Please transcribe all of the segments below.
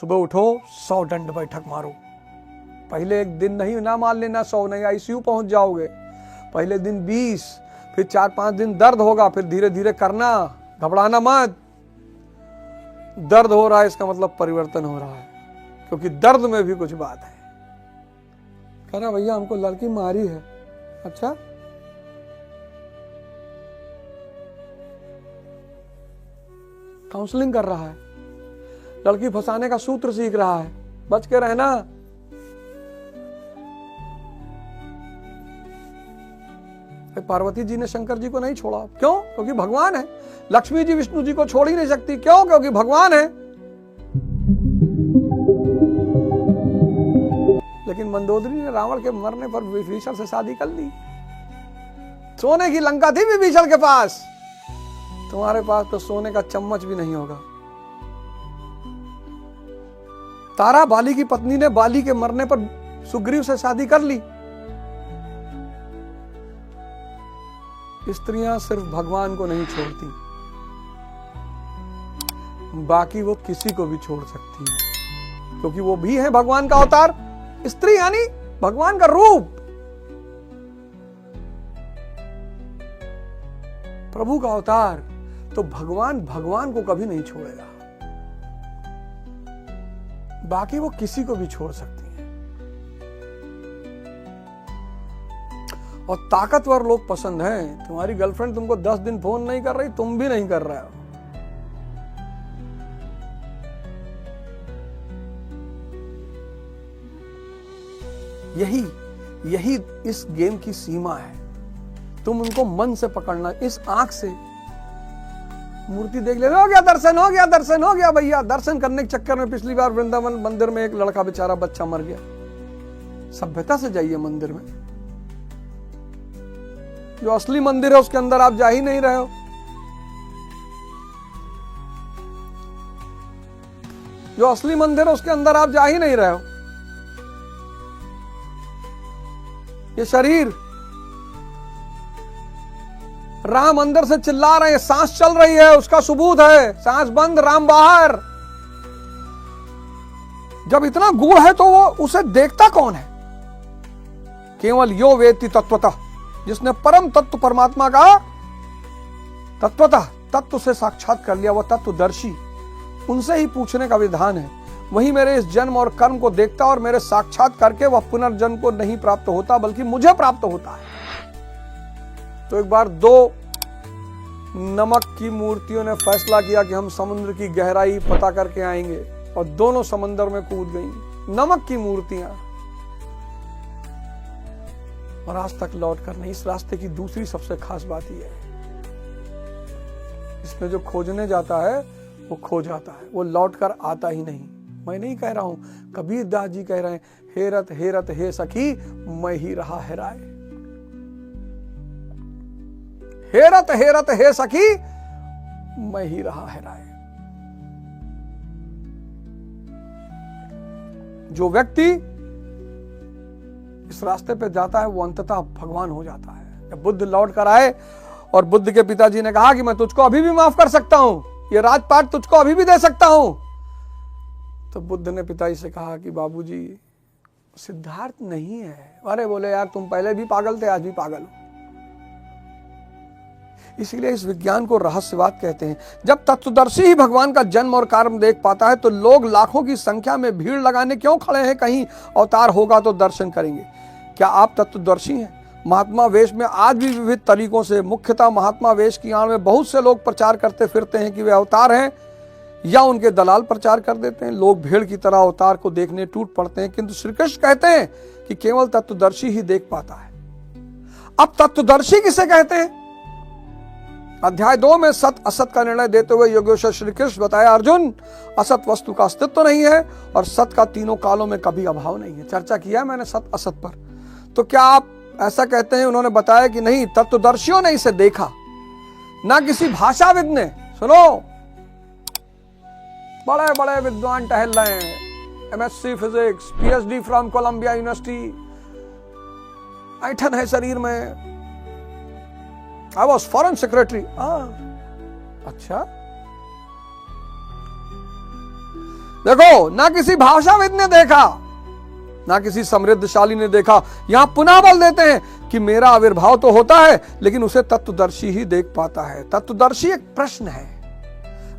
सुबह उठो 100 दंड बैठक मारो। पहले एक दिन नहीं ना मान लेना 100, नहीं आईसीयू पहुंच जाओगे। पहले दिन 20, फिर 4-5 दिन दर्द होगा, फिर धीरे धीरे करना, घबराना मत। दर्द हो रहा है इसका मतलब परिवर्तन हो रहा है, क्योंकि दर्द में भी कुछ बात है। कह रहा भैया हमको लड़की मारी है। अच्छा, काउंसलिंग कर रहा है, लड़की फंसाने का सूत्र सीख रहा है, बच के रहना। पार्वती जी ने शंकर जी को नहीं छोड़ा, क्यों? क्योंकि भगवान है। लक्ष्मी जी विष्णु जी को छोड़ ही नहीं सकती, क्यों? क्योंकि भगवान है। लेकिन मंदोदरी ने रावण के मरने पर विभीषण से शादी कर ली। सोने की लंका थी विभीषण के पास, तुम्हारे पास तो सोने का चम्मच भी नहीं होगा। तारा बाली की पत्नी ने बाली के मरने पर सुग्रीव से शादी कर ली। स्त्रियां सिर्फ भगवान को नहीं छोड़ती, बाकी वो किसी को भी छोड़ सकती है, क्योंकि वो भी है भगवान का अवतार। स्त्री यानी भगवान का रूप, प्रभु का अवतार। तो भगवान को कभी नहीं छोड़ेगा, बाकी वो किसी को भी छोड़ सकती है। और ताकतवर लोग पसंद हैं। तुम्हारी गर्लफ्रेंड तुमको 10 दिन फोन नहीं कर रही, तुम भी नहीं कर रहे हो। यही इस गेम की सीमा है। तुम उनको मन से पकड़ना, इस आंख से मूर्ति देख ले, हो गया दर्शन, हो गया दर्शन, हो गया भैया। दर्शन करने के चक्कर में पिछली बार वृंदावन मंदिर में एक लड़का बेचारा बच्चा मर गया। सभ्यता से जाइए मंदिर में। जो असली मंदिर है उसके अंदर आप जा ही नहीं रहे हो। जो असली मंदिर है उसके अंदर आप जा ही नहीं रहे हो। ये शरीर, राम अंदर से चिल्ला रहे हैं, सांस चल रही है, उसका सबूत है। सांस बंद, राम बाहर। जब इतना गुण है तो वो उसे देखता कौन है? केवल यो वेत्ति तत्वतः, जिसने परम तत्व परमात्मा का तत्वतः तत्व से साक्षात कर लिया, वो तत्वदर्शी, उनसे ही पूछने का विधान है। वही मेरे इस जन्म और कर्म को देखता और मेरे साक्षात करके वह पुनर्जन्म को नहीं प्राप्त होता, बल्कि मुझे प्राप्त होता है। तो एक बार 2 नमक की मूर्तियों ने फैसला किया कि हम समुद्र की गहराई पता करके आएंगे, और दोनों समंदर में कूद गईं। नमक की मूर्तियां, और आज तक लौट कर नहीं। इस रास्ते की दूसरी सबसे खास बात यह है, इसमें जो खोजने जाता है वो खो जाता है, वो लौट कर आता ही नहीं। मैं नहीं कह रहा हूं, कबीर दास जी कह रहे हैं, हेरत हेरत हे सखी मैं ही रहा हेराए। हेरत हेरत हे सखी मैं ही रहा हेराए। जो व्यक्ति इस रास्ते पे जाता है वो अंततः भगवान हो जाता है। जब बुद्ध लौट कर आए और बुद्ध के पिताजी ने कहा कि मैं तुझको अभी भी माफ कर सकता हूं, ये राजपाट तुझको अभी भी दे सकता हूं, तो बुद्ध ने पिताजी से कहा कि बाबूजी सिद्धार्थ नहीं है। अरे बोले यार तुम पहले भी पागल थे, आज भी पागल हो। इसीलिए इस विज्ञान को रहस्यवाद कहते हैं। जब तत्वदर्शी ही भगवान का जन्म और कर्म देख पाता है तो लोग लाखों की संख्या में भीड़ लगाने क्यों खड़े हैं? कहीं अवतार होगा तो दर्शन करेंगे। क्या आप तत्वदर्शी हैं? महात्मा वेश में आज भी विविध तरीकों से, मुख्यतः महात्मा वेश की आड़ में बहुत से लोग प्रचार करते फिरते हैं कि वे अवतार हैं, या उनके दलाल प्रचार कर देते हैं। लोग भीड़ की तरह अवतार को देखने टूट पड़ते हैं, किंतु श्री कृष्ण कहते हैं कि केवल तत्वदर्शी ही देख पाता है। अब तत्वदर्शी किसे कहते हैं? अध्याय 2 में सत असत का निर्णय देते हुए योगेश्वर श्री कृष्ण बताया, अर्जुन असत वस्तु का अस्तित्व नहीं है और सत का तीनों कालों में कभी अभाव नहीं है। चर्चा किया मैंने सत असत पर। तो क्या आप ऐसा कहते हैं? उन्होंने बताया कि नहीं, तत्वदर्शियों ने इसे देखा, ना किसी भाषाविद ने। सुनो, बड़े बड़े विद्वान टहल रहे हैं, MSc physics, PhD from Columbia university, ऐठन है शरीर में। I was foreign secretary. अच्छा, देखो, ना किसी भाषाविद ने देखा, ना किसी समृद्धशाली ने देखा। यहां पुनः बल देते हैं कि मेरा आविर्भाव तो होता है, लेकिन उसे तत्वदर्शी ही देख पाता है। तत्वदर्शी एक प्रश्न है।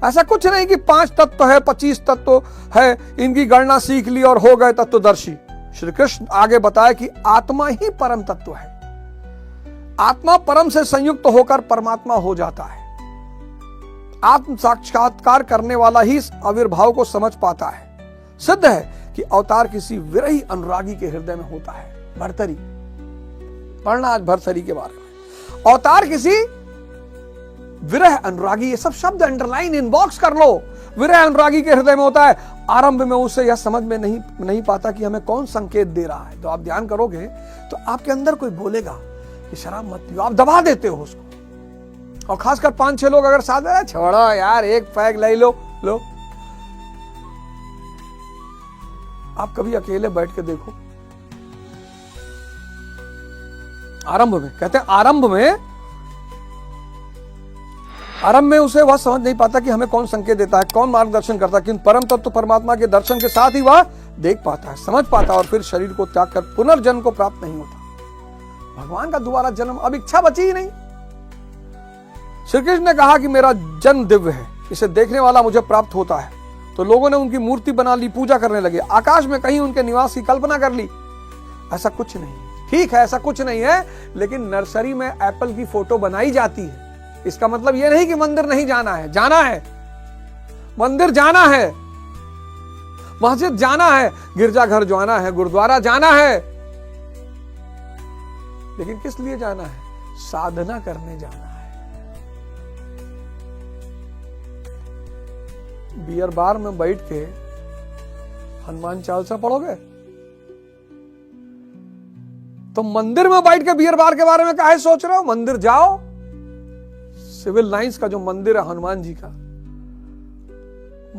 ऐसा कुछ नहीं कि 5 तत्व है, 25 तत्व है, इनकी गणना सीख ली और हो गए तत्वदर्शी। श्री कृष्ण आगे बताया कि आत्मा ही परम तत्व है। आत्मा परम से संयुक्त होकर परमात्मा हो जाता है। आत्म साक्षात्कार करने वाला ही इस आविर्भाव को समझ पाता है। सिद्ध है कि अवतार किसी विरही अनुरागी के हृदय में होता है। भर्तरी पढ़ना आज भर्तरी के बारे में। अवतार किसी विरह अनुरागी, ये सब शब्द अंडरलाइन इनबॉक्स कर लो। विरह अनुरागी के हृदय में होता है। आरंभ में उसे यह समझ में नहीं पाता कि हमें कौन संकेत दे रहा है। तो आप ध्यान करोगे तो आपके अंदर कोई बोलेगा कि शराब मत पियो, आप दबा देते हो उसको। और खासकर 5-6 लोग अगर साथ में, छोड़ो यार, एक पैग ले लो। आप कभी अकेले बैठ के देखो। आरंभ में कहते हैं, आरंभ में उसे वह समझ नहीं पाता कि हमें कौन संकेत देता है, कौन मार्गदर्शन करता है, किंतु परम तत्व परमात्मा के दर्शन के साथ ही वह देख पाता है, समझ पाता है, और फिर शरीर को त्याग कर पुनर्जन्म को प्राप्त नहीं होता। भगवान का दोबारा जन्म, अब इच्छा बची ही नहीं। श्री कृष्ण ने कहा कि मेरा जन्म दिव्य है, इसे देखने वाला मुझे प्राप्त होता है। तो लोगों ने उनकी मूर्ति बना ली, पूजा करने लगे, आकाश में कहीं उनके निवास की कल्पना कर ली। ऐसा कुछ नहीं। ठीक है, ऐसा कुछ नहीं है, लेकिन नर्सरी में एप्पल की फोटो बनाई जाती है। इसका मतलब यह नहीं कि मंदिर नहीं जाना है। जाना है, मंदिर जाना है, मस्जिद जाना है, गिरजाघर जाना है, गुरुद्वारा जाना है। लेकिन किस लिए जाना है? साधना करने जाना है। बियर बार में बैठ के हनुमान चालीसा पढ़ोगे तो मंदिर में बैठ के बियर बार के बारे में काहे सोच रहे हो? मंदिर जाओ। सिविल लाइंस का जो मंदिर है हनुमान जी का,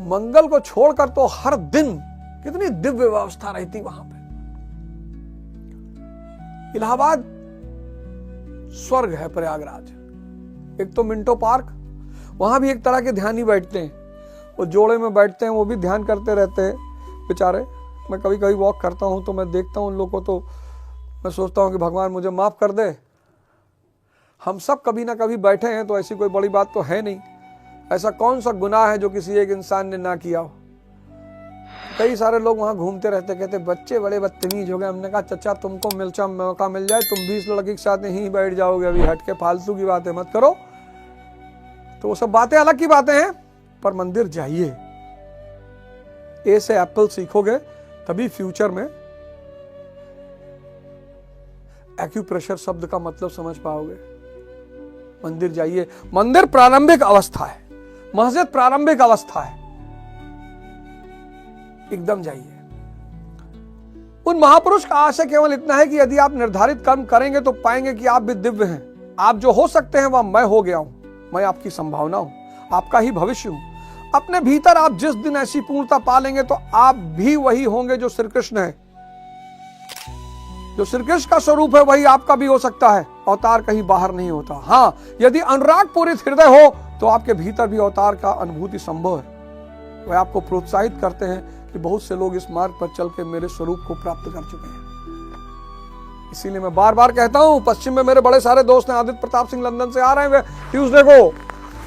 मंगल को छोड़कर तो हर दिन कितनी दिव्य व्यवस्था रहती वहां पे। इलाहाबाद स्वर्ग है, प्रयागराज। एक तो मिंटो पार्क, वहां भी एक तरह के ध्यानी बैठते हैं, वो जोड़े में बैठते हैं, वो भी ध्यान करते रहते हैं बेचारे। मैं कभी कभी वॉक करता हूं तो मैं देखता हूं उन लोगों को, तो मैं सोचता हूं कि भगवान मुझे माफ कर दे। हम सब कभी ना कभी बैठे हैं, तो ऐसी कोई बड़ी बात तो है नहीं। ऐसा कौन सा गुनाह है जो किसी एक इंसान ने ना किया हो? कई सारे लोग वहां घूमते रहते, कहते बच्चे बड़े बदतमीज हो गए। हमने कहा चचा, तुमको मौका मिल जाए, तुम भी इस लड़की के साथ यहीं बैठ जाओगे, अभी हट के फालतू की बातें मत करो। तो वो सब बातें अलग की बातें हैं, पर मंदिर जाइए। ए से एप्पल सीखोगे तभी फ्यूचर में एक्यूप्रेशर शब्द का मतलब समझ पाओगे। मंदिर जाइए। मंदिर प्रारंभिक अवस्था है, मस्जिद प्रारंभिक अवस्था है। एकदम जाइए। उन महापुरुष का आशय केवल इतना है कि यदि आप निर्धारित कर्म करेंगे तो पाएंगे कि आप भी दिव्य हैं। आप जो हो सकते हैं वह मैं हो गया हूं। मैं आपकी संभावना हूं, आपका ही भविष्य हूं। अपने भीतर आप जिस दिन ऐसी पूर्णता पालेंगे तो आप भी वही होंगे जो श्री कृष्ण है। जो श्री कृष्ण का स्वरूप है वही आपका भी हो सकता है। अवतार कहीं बाहर नहीं होता। हाँ, यदि अनुराग पूरित हृदय हो तो आपके भीतर भी अवतार का अनुभूति संभव है। वह आपको प्रोत्साहित करते हैं कि बहुत से लोग इस मार्ग पर चल के मेरे स्वरूप को प्राप्त कर चुके हैं। इसीलिए मैं बार बार कहता हूं, पश्चिम में मेरे बड़े सारे दोस्त हैं, आदित्य प्रताप सिंह लंदन से आ रहे हैं ट्यूसडे को।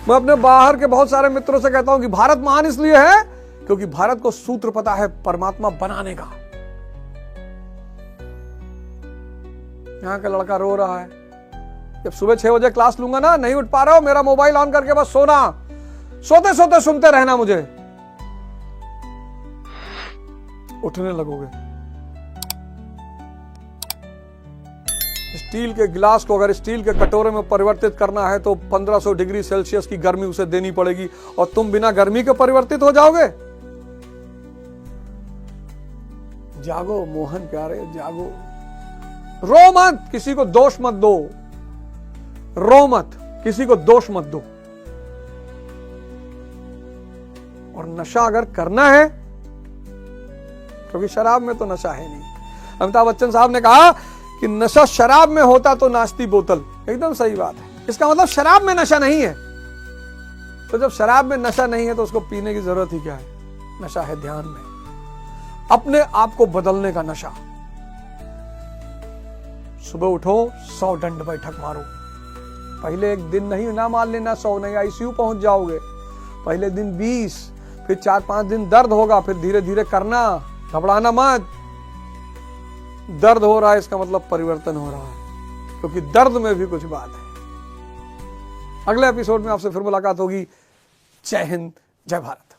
मैं अपने बाहर के बहुत सारे मित्रों से कहता हूं कि भारत महान इसलिए है क्योंकि भारत को सूत्र पता है परमात्मा बनाने का। यहां का लड़का रो रहा है, जब सुबह 6 बजे क्लास लूंगा ना, नहीं उठ पा रहा हो, मेरा मोबाइल ऑन करके बस सोना, सोते सोते सुनते रहना। मुझे उठने लगोगे। स्टील के गिलास को अगर स्टील के कटोरे में परिवर्तित करना है तो 1500 डिग्री सेल्सियस की गर्मी उसे देनी पड़ेगी, और तुम बिना गर्मी के परिवर्तित हो जाओगे। जागो मोहन प्यारे, जागो। रो मत, किसी को दोष मत दो। रो मत, किसी को दोष मत दो। और नशा अगर करना है, क्योंकि शराब में तो नशा है नहीं। अमिताभ बच्चन साहब ने कहा कि नशा शराब में होता तो नाचती बोतल। एकदम सही बात है। इसका मतलब शराब में नशा नहीं है। तो जब शराब में नशा नहीं है तो उसको पीने की जरूरत ही क्या है? नशा है ध्यान में, अपने आप को बदलने का नशा। सुबह उठो, 100 दंड बैठक मारो। पहले एक दिन नहीं ना मान लेना 100, नहीं आईसीयू पहुंच जाओगे। पहले दिन 20, फिर 4-5 दिन दर्द होगा, फिर धीरे धीरे करना, घबराना मत। दर्द हो रहा है इसका मतलब परिवर्तन हो रहा है, क्योंकि दर्द में भी कुछ बात है। अगले एपिसोड में आपसे फिर मुलाकात होगी। जय हिंद, जय भारत।